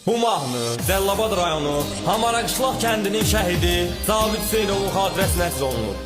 Bu mahnı Cəllabad rayonu Hamara Qışlaq kəndinin şəhidi Zabit Hüseynovun xatirəsinə nəzr olunur.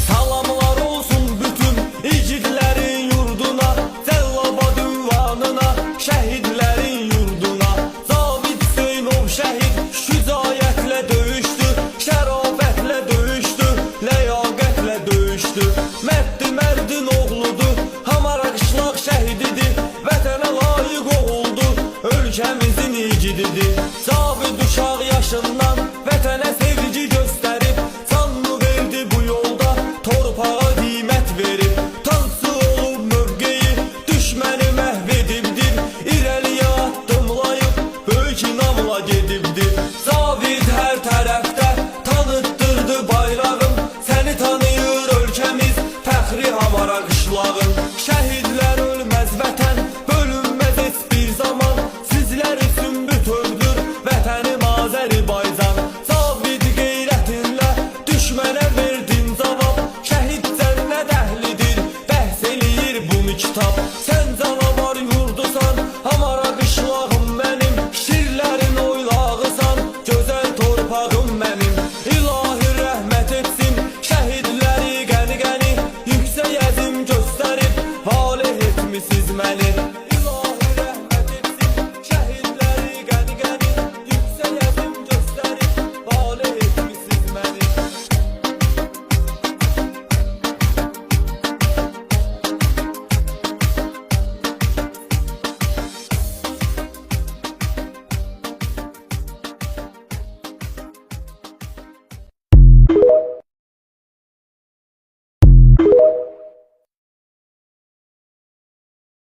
Salamlar olsun bütün igidlərin yurduna, Cəllabad ünvanına, şəhidlərin yurduna. Zabit Hüseynov şəhid şücaətlə döyüşdü, şərafətlə döyüşdü, ləyaqətlə döyüşdü. Mərdi mərdin oğludur, Hamara Qışlaq şəhididir, vətənə layiq oğuldu, ölkəmizin igididir. Zabit uşaq yaşından vətənə sevgi göstərib, canını verdi bu yolda, torpağa qiymət verib. Tanksı olub mövqeyi, düşməni məhv edibdir, irəliyə addımlayıb, böyük inamla gedibdir. Zabit hər tərəfdə tanıtdırdı bayrağım, səni tanıyır ölkəmiz, fəxri Hamara Qışlağın. Şəhidlər ölməz vətən, bölünməz heç bir zaman, sizlər üçün bütövdür vətənim Azərbaycan. Zabit qeyrətinlə düşmənə verdin cavab, şəhid cənnət əhlidir, bəhs eləyir bunu kitab. Sən canavar yurdusan, Hamara Qışlağım mənim, şirlərin oylağısan, gözəl torpağım mənim. İlahi rəhmət etsin şəhidləri qəni-qəni, yüksək əzim göstərib valeh etmisiniz məni.